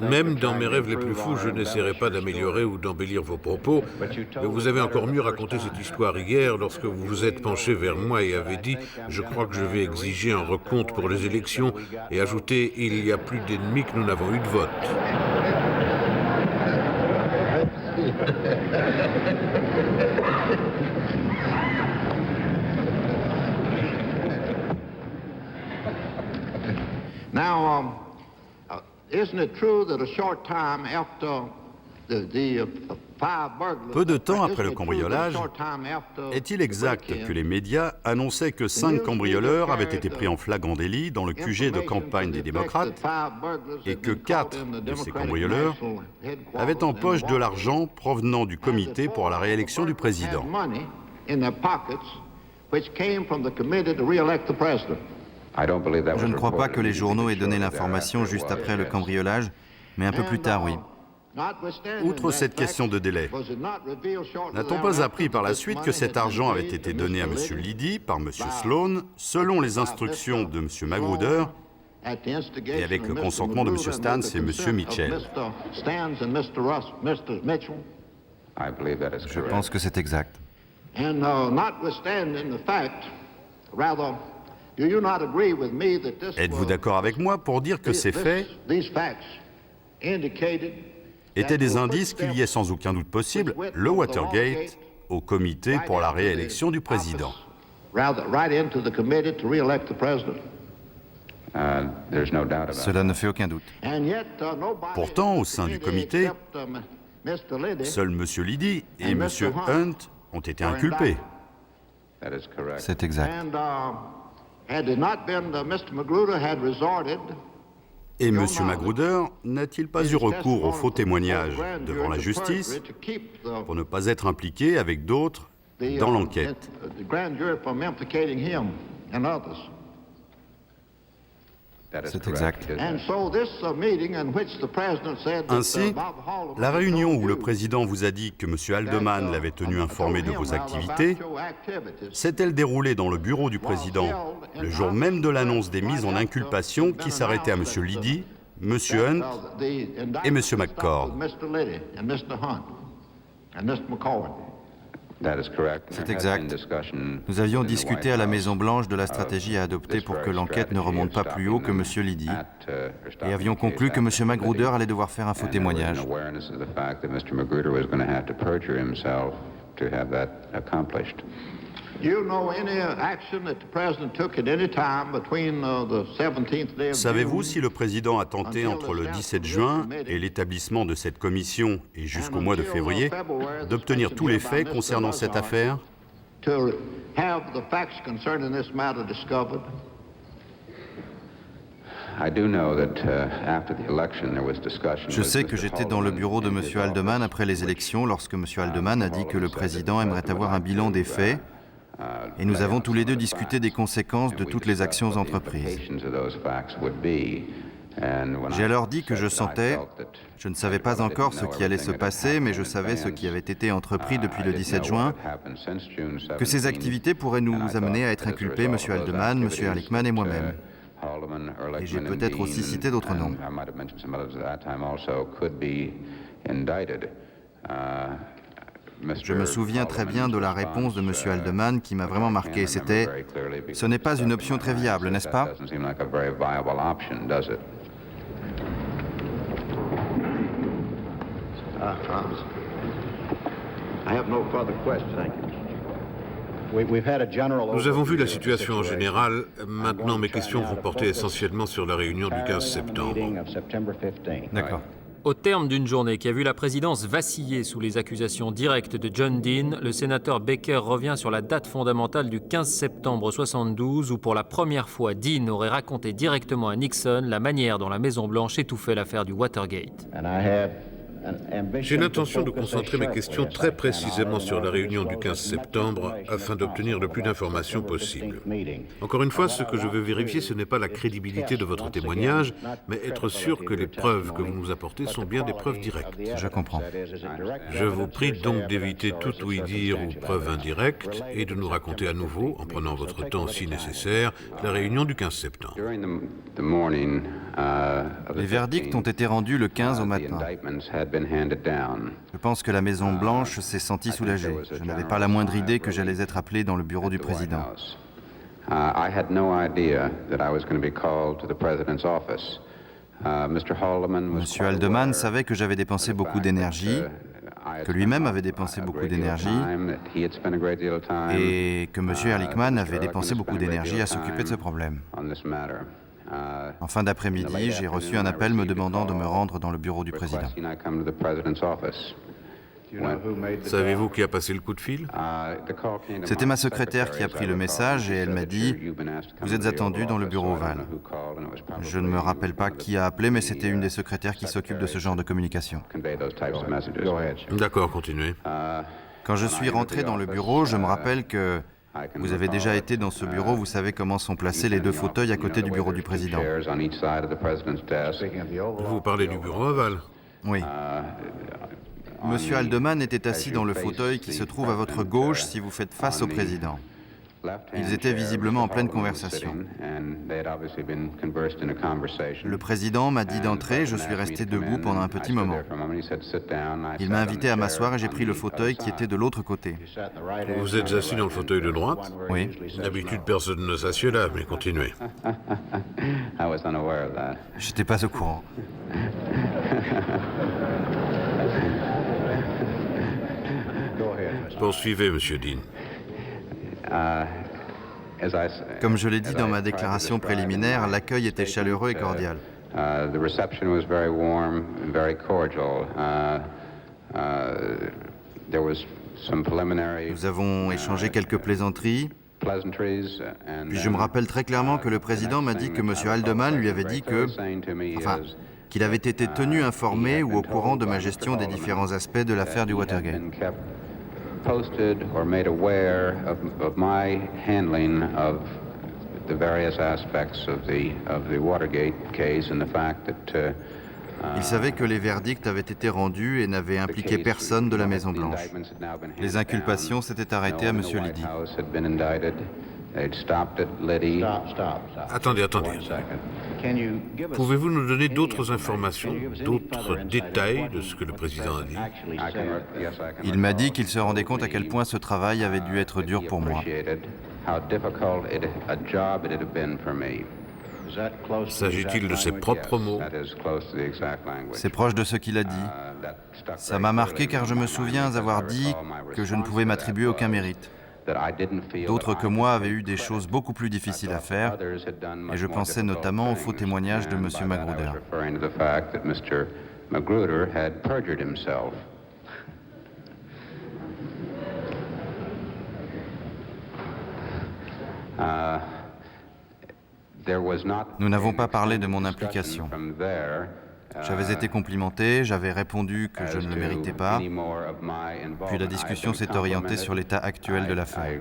Même dans mes rêves les plus fous, je n'essaierai pas d'améliorer ou d'embellir vos propos, mais vous avez encore mieux raconté cette histoire hier lorsque vous vous êtes penché vers moi et avez dit « Je crois que je vais exiger un recompte pour les élections » et ajouté « Il y a plus d'ennemis que nous n'avons eu de vote ». Now, isn't it true that a short time after the Peu de temps après le cambriolage, est-il exact que les médias annonçaient que 5 cambrioleurs avaient été pris en flagrant délit dans le QG de campagne des démocrates et que 4 de ces cambrioleurs avaient en poche de l'argent provenant du comité pour la réélection du président? Je ne crois pas que les journaux aient donné l'information juste après le cambriolage, mais un peu plus tard, oui. Outre cette question de délai, n'a-t-on pas appris par la suite que cet argent avait été donné à M. Liddy par M. Sloan, selon les instructions de M. Magruder, et avec le consentement de M. Stans et M. Mitchell? Je pense que c'est exact. Êtes-vous d'accord avec moi pour dire que ces faits étaient des indices qu'il y ait sans aucun doute possible le Watergate au comité pour la réélection du président? Cela ne fait aucun doute. Pourtant, au sein du comité, seuls M. Liddy et M. Hunt ont été inculpés. C'est exact. Et M. Magruder n'a-t-il pas eu recours au faux témoignage devant la justice pour ne pas être impliqué avec d'autres dans l'enquête? C'est exact. Ainsi, la réunion où le président vous a dit que M. Haldeman l'avait tenu informé de vos activités s'est-elle déroulée dans le bureau du président le jour même de l'annonce des mises en inculpation qui s'arrêtaient à M. Liddy, M. Hunt et M. McCord? C'est exact. Nous avions discuté à la Maison-Blanche de la stratégie à adopter pour que l'enquête ne remonte pas plus haut que M. Liddy et avions conclu que M. Magruder allait devoir faire un faux témoignage. Savez-vous si le président a tenté entre le 17 juin et l'établissement de cette commission et jusqu'au mois de février d'obtenir tous les faits concernant cette affaire? Je sais que j'étais dans le bureau de M. Haldeman après les élections lorsque M. Haldeman a dit que le président aimerait avoir un bilan des faits. Et nous avons tous les deux discuté des conséquences de toutes les actions entreprises. J'ai alors dit que je sentais, je ne savais pas encore ce qui allait se passer, mais je savais ce qui avait été entrepris depuis le 17 juin, que ces activités pourraient nous amener à être inculpés, M. Haldeman, M. Ehrlichman et moi-même. Et j'ai peut-être aussi cité d'autres noms. Je me souviens très bien de la réponse de M. Haldeman qui m'a vraiment marqué. C'était « Ce n'est pas une option très viable, n'est-ce pas ?» Nous avons vu la situation en général. Maintenant, mes questions vont porter essentiellement sur la réunion du 15 septembre. D'accord. Au terme d'une journée qui a vu la présidence vaciller sous les accusations directes de John Dean, le sénateur Baker revient sur la date fondamentale du 15 septembre 1972 où pour la première fois Dean aurait raconté directement à Nixon la manière dont la Maison-Blanche étouffait l'affaire du Watergate. J'ai l'intention de concentrer mes questions très précisément sur la réunion du 15 septembre afin d'obtenir le plus d'informations possible. Encore une fois, ce que je veux vérifier, ce n'est pas la crédibilité de votre témoignage, mais être sûr que les preuves que vous nous apportez sont bien des preuves directes. Je comprends. Je vous prie donc d'éviter tout oui-dire ou preuve indirecte et de nous raconter à nouveau, en prenant votre temps si nécessaire, la réunion du 15 septembre. Les verdicts ont été rendus le 15 au matin. Je pense que la Maison-Blanche s'est sentie soulagée. Je n'avais pas la moindre idée que j'allais être appelé dans le bureau du président. Monsieur Haldeman savait que j'avais dépensé beaucoup d'énergie, que lui-même avait dépensé beaucoup d'énergie et que M. Ehrlichman avait dépensé beaucoup d'énergie à s'occuper de ce problème. En fin d'après-midi, j'ai reçu un appel me demandant de me rendre dans le bureau du président. Savez-vous qui a passé le coup de fil? C'était ma secrétaire qui a pris le message et elle m'a dit « Vous êtes attendu dans le bureau ovale ». Je ne me rappelle pas qui a appelé, mais c'était une des secrétaires qui s'occupe de ce genre de communication. D'accord, continuez. Quand je suis rentré dans le bureau, je me rappelle que vous avez déjà été dans ce bureau, vous savez comment sont placés les deux fauteuils à côté du bureau du président. Vous parlez du bureau ovale? Oui. Monsieur Haldeman était assis dans le fauteuil qui se trouve à votre gauche si vous faites face au président. Ils étaient visiblement en pleine conversation. Le président m'a dit d'entrer, je suis resté debout pendant un petit moment. Il m'a invité à m'asseoir et j'ai pris le fauteuil qui était de l'autre côté. Vous êtes assis dans le fauteuil de droite? Oui. D'habitude, personne ne s'assied là, mais continuez. J'étais pas au courant. Poursuivez, Monsieur Dean. Comme je l'ai dit dans ma déclaration préliminaire, l'accueil était chaleureux et cordial. Nous avons échangé quelques plaisanteries. Puis je me rappelle très clairement que le président m'a dit que M. Haldeman lui avait dit qu'il avait été tenu informé ou au courant de ma gestion des différents aspects de l'affaire du Watergate. Posted or made aware of my handling of the various aspects of the Watergate case and the fact that il savait que les verdicts avaient été rendus et n'avaient impliqué personne de la Maison-Blanche. Les inculpations s'étaient arrêtées à M. Liddy. Attendez. Pouvez-vous nous donner d'autres informations, d'autres détails de ce que le président a dit? Il m'a dit qu'il se rendait compte à quel point ce travail avait dû être dur pour moi. S'agit-il de ses propres mots? C'est proche de ce qu'il a dit. Ça m'a marqué car je me souviens avoir dit que je ne pouvais m'attribuer aucun mérite. D'autres que moi avaient eu des choses beaucoup plus difficiles à faire, et je pensais notamment au faux témoignage de M. Magruder. Nous n'avons pas parlé de mon implication. J'avais été complimenté, j'avais répondu que je ne le méritais pas, puis la discussion s'est orientée sur l'état actuel de l'affaire.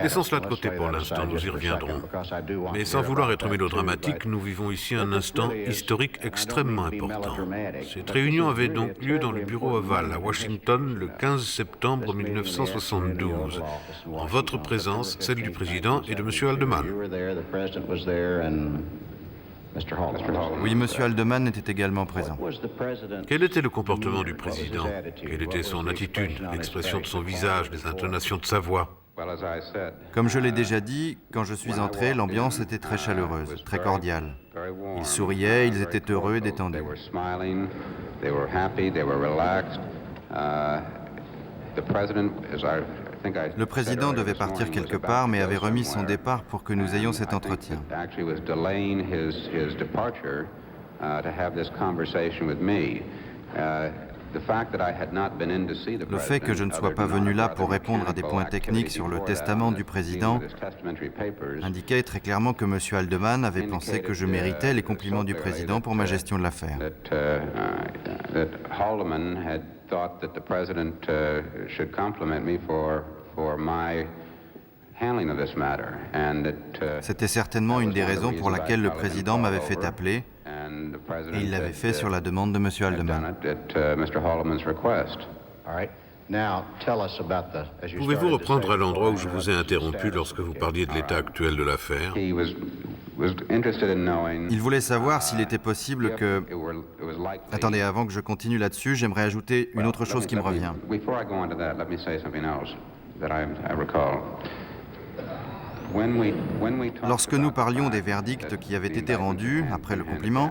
Laissons cela de côté pour l'instant, nous y reviendrons. Mais sans vouloir être mélodramatique, nous vivons ici un instant historique extrêmement important. Cette réunion avait donc lieu dans le bureau ovale à Washington le 15 septembre 1972, en votre présence, celle du président et de M. Haldeman. Oui, M. Haldeman était également présent. Quel était le comportement du président? Quelle était son attitude, l'expression de son visage, les intonations de sa voix? Comme je l'ai déjà dit, quand je suis entré, l'ambiance était très chaleureuse, très cordiale. Ils souriaient, ils étaient heureux et détendus. Le président devait partir quelque part, mais avait remis son départ pour que nous ayons cet entretien. Le fait que je ne sois pas venu là pour répondre à des points techniques sur le testament du président indiquait très clairement que M. Haldeman avait pensé que je méritais les compliments du président pour ma gestion de l'affaire. Thought that the president should compliment me for my handling of this matter, and that c'était certainement une des raisons pour laquelle le président m'avait fait appeler, et il l'avait fait sur la demande de M. Haldeman. Pouvez-vous reprendre à l'endroit où je vous ai interrompu lorsque vous parliez de l'état actuel de l'affaire? Il voulait savoir s'il était possible que... Attendez, avant que je continue là-dessus, j'aimerais ajouter une autre chose qui me revient. Lorsque nous parlions des verdicts qui avaient été rendus après le compliment,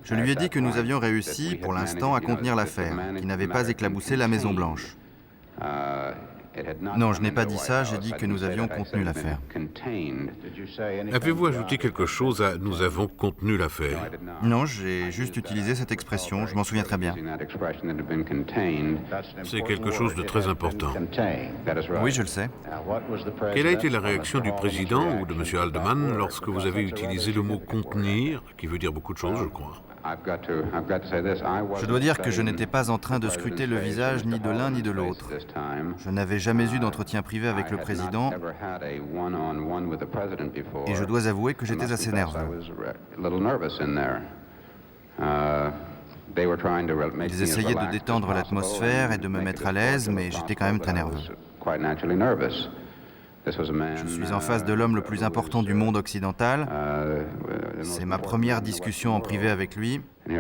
je lui ai dit que nous avions réussi, pour l'instant, à contenir l'affaire, qui n'avait pas éclaboussé la Maison-Blanche. Non, je n'ai pas dit ça, j'ai dit que nous avions contenu l'affaire. Avez-vous ajouté quelque chose à « nous avons contenu l'affaire » ? Non, j'ai juste utilisé cette expression, je m'en souviens très bien. C'est quelque chose de très important. Oui, je le sais. Quelle a été la réaction du président ou de M. Haldeman lorsque vous avez utilisé le mot « contenir », qui veut dire beaucoup de choses, je crois ? Je dois dire que je n'étais pas en train de scruter le visage ni de l'un ni de l'autre. Je n'avais jamais eu d'entretien privé avec le président et je dois avouer que j'étais assez nerveux. Ils essayaient de détendre l'atmosphère et de me mettre à l'aise, mais j'étais quand même très nerveux. Je suis en face de l'homme le plus important du monde occidental. C'est ma première discussion en privé avec lui. Et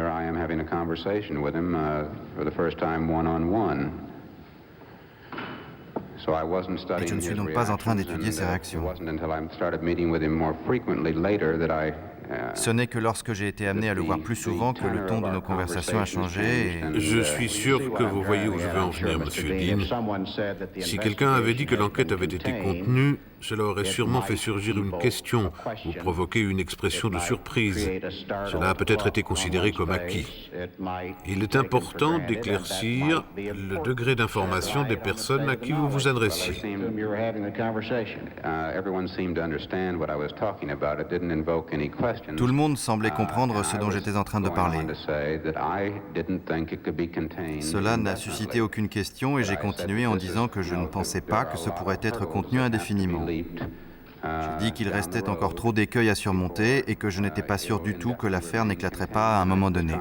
je ne suis donc pas en train d'étudier ses réactions. Ce n'est que lorsque j'ai été amené à le voir plus souvent que le ton de nos conversations a changé. Je suis sûr que vous voyez où je veux en venir, Monsieur Dean. Si quelqu'un avait dit que l'enquête avait été contenue, cela aurait sûrement fait surgir une question ou provoqué une expression de surprise. Cela a peut-être été considéré comme acquis. Il est important d'éclaircir le degré d'information des personnes à qui vous vous adressiez. Tout le monde semblait comprendre ce dont j'étais en train de parler. Cela n'a suscité aucune question et j'ai continué en disant que je ne pensais pas que ce pourrait être contenu indéfiniment. J'ai dit qu'il restait encore trop d'écueils à surmonter et que je n'étais pas sûr du tout que l'affaire n'éclaterait pas à un moment donné.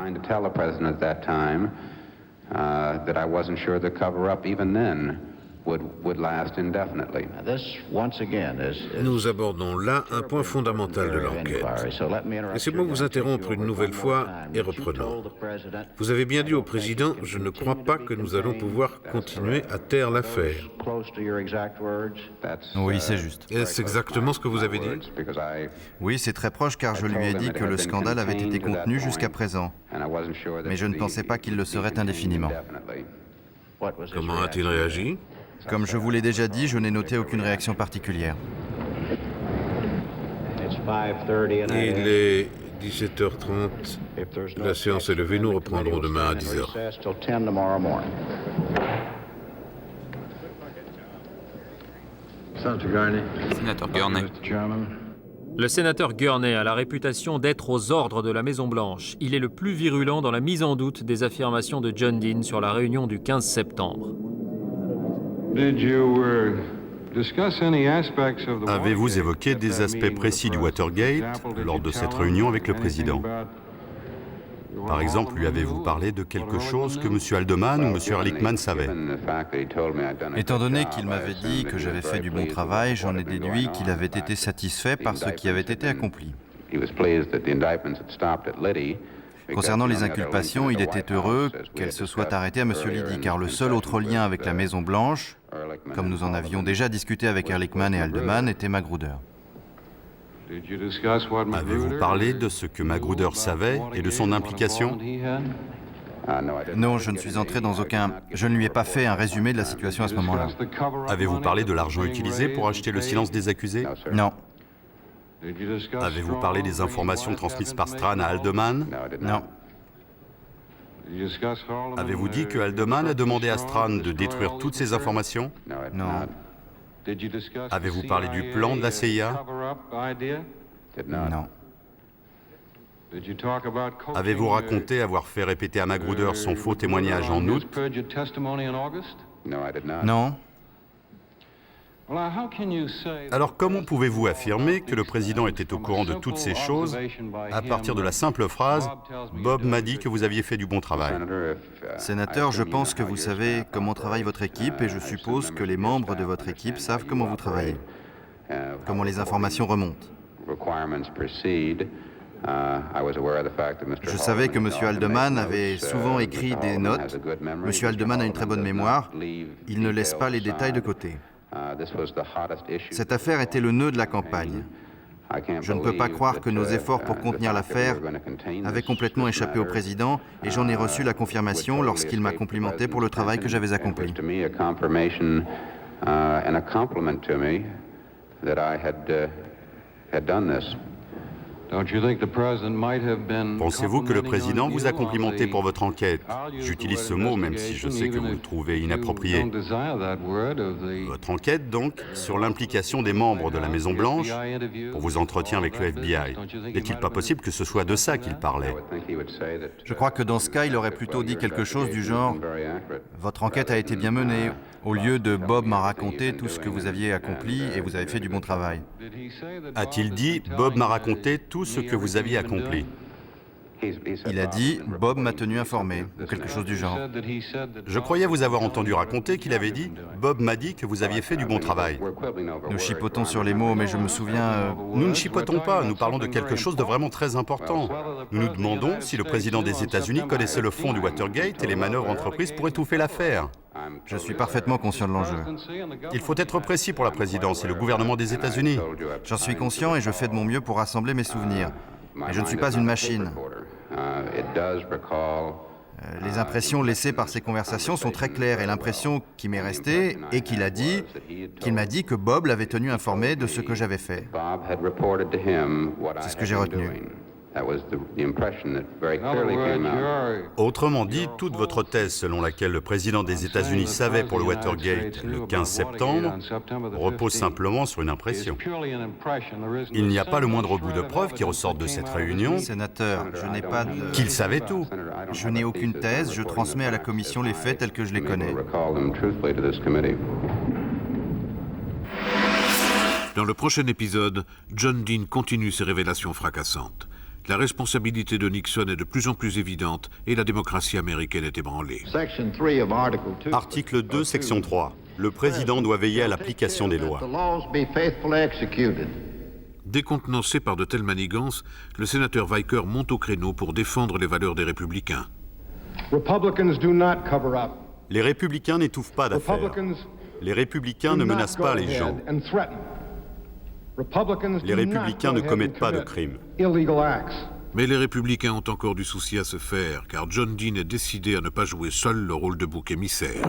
Nous abordons là un point fondamental de l'enquête. Laissez-moi vous interrompre une nouvelle fois et reprenons. Vous avez bien dit au président « Je ne crois pas que nous allons pouvoir continuer à taire l'affaire ». Oui, c'est juste. Est-ce exactement ce que vous avez dit ? Oui, c'est très proche car je lui ai dit que le scandale avait été contenu jusqu'à présent. Mais je ne pensais pas qu'il le serait indéfiniment. Comment a-t-il réagi ? Comme je vous l'ai déjà dit, je n'ai noté aucune réaction particulière. Il est 17h30. La séance est levée. Nous reprendrons demain à 10h. Sénateur Gurney. Le sénateur Gurney a la réputation d'être aux ordres de la Maison-Blanche. Il est le plus virulent dans la mise en doute des affirmations de John Dean sur la réunion du 15 septembre. Avez-vous évoqué des aspects précis du Watergate lors de cette réunion avec le président ? Par exemple, lui avez-vous parlé de quelque chose que M. Haldeman ou M. Ehrlichman savaient ? Étant donné qu'il m'avait dit que j'avais fait du bon travail, j'en ai déduit qu'il avait été satisfait par ce qui avait été accompli. Concernant les inculpations, il était heureux qu'elles se soient arrêtées à M. Liddy, car le seul autre lien avec la Maison-Blanche, comme nous en avions déjà discuté avec Ehrlichman et Haldeman, était Magruder. Avez-vous parlé de ce que Magruder savait et de son implication ? Non, je ne suis entré dans aucun... Je ne lui ai pas fait un résumé de la situation à ce moment-là. Avez-vous parlé de l'argent utilisé pour acheter le silence des accusés ? Non. Avez-vous parlé des informations transmises par Strachan à Haldeman ? Non. Avez-vous dit que Haldeman a demandé à Strachan de détruire toutes ces informations ? Non. Avez-vous parlé du plan de la CIA ? Non. Avez-vous raconté avoir fait répéter à Magruder son faux témoignage en août ? Non. Alors comment pouvez-vous affirmer que le président était au courant de toutes ces choses à partir de la simple phrase « Bob m'a dit que vous aviez fait du bon travail ». Sénateur, je pense que vous savez comment travaille votre équipe et je suppose que les membres de votre équipe savent comment vous travaillez, comment les informations remontent. Je savais que M. Haldeman avait souvent écrit des notes. M. Haldeman a une très bonne mémoire. Il ne laisse pas les détails de côté. Cette affaire était le nœud de la campagne. Je ne peux pas croire que nos efforts pour contenir l'affaire avaient complètement échappé au président et j'en ai reçu la confirmation lorsqu'il m'a complimenté pour le travail que j'avais accompli. and a compliment to me that I had done this. Pensez-vous que le président vous a complimenté pour votre enquête? J'utilise ce mot même si je sais que vous le trouvez inapproprié. Votre enquête, donc, sur l'implication des membres de la Maison-Blanche pour vos entretiens avec le FBI. N'est-il pas possible que ce soit de ça qu'il parlait? Je crois que dans ce cas, il aurait plutôt dit quelque chose du genre « Votre enquête a été bien menée », au lieu de « Bob m'a raconté tout ce que vous aviez accompli et vous avez fait du bon travail ». A-t-il dit « Bob m'a raconté tout ce que vous aviez accompli » Il a dit « Bob m'a tenu informé » ou quelque chose du genre. Je croyais vous avoir entendu raconter qu'il avait dit « Bob m'a dit que vous aviez fait du bon travail ». Nous chipotons sur les mots, mais je me souviens... Nous ne chipotons pas, nous parlons de quelque chose de vraiment très important. Nous nous demandons si le président des États-Unis connaissait le fond du Watergate et les manœuvres entreprises pour étouffer l'affaire. Je suis parfaitement conscient de l'enjeu. Il faut être précis pour la présidence et le gouvernement des États-Unis. J'en suis conscient et je fais de mon mieux pour rassembler mes souvenirs. Mais je ne suis pas une machine. Les impressions laissées par ces conversations sont très claires et l'impression qui m'est restée est qu'il m'a dit que Bob l'avait tenu informé de ce que j'avais fait. C'est ce que j'ai retenu. Autrement dit, toute votre thèse selon laquelle le président des États-Unis savait pour le Watergate le 15 septembre repose simplement sur une impression. Il n'y a pas le moindre bout de preuve qui ressorte de cette réunion. Sénateur, je n'ai pas de... Qu'il savait tout. Je n'ai aucune thèse, je transmets à la commission les faits tels que je les connais. Dans le prochain épisode, John Dean continue ses révélations fracassantes. La responsabilité de Nixon est de plus en plus évidente et la démocratie américaine est ébranlée. Article 2, section 3. Le président doit veiller à l'application des lois. Décontenancé par de telles manigances, le sénateur Weicker monte au créneau pour défendre les valeurs des républicains. Les républicains n'étouffent pas d'affaires. Les républicains ne menacent pas les gens. Les républicains ne commettent pas de crimes. Mais les républicains ont encore du souci à se faire, car John Dean est décidé à ne pas jouer seul le rôle de bouc émissaire.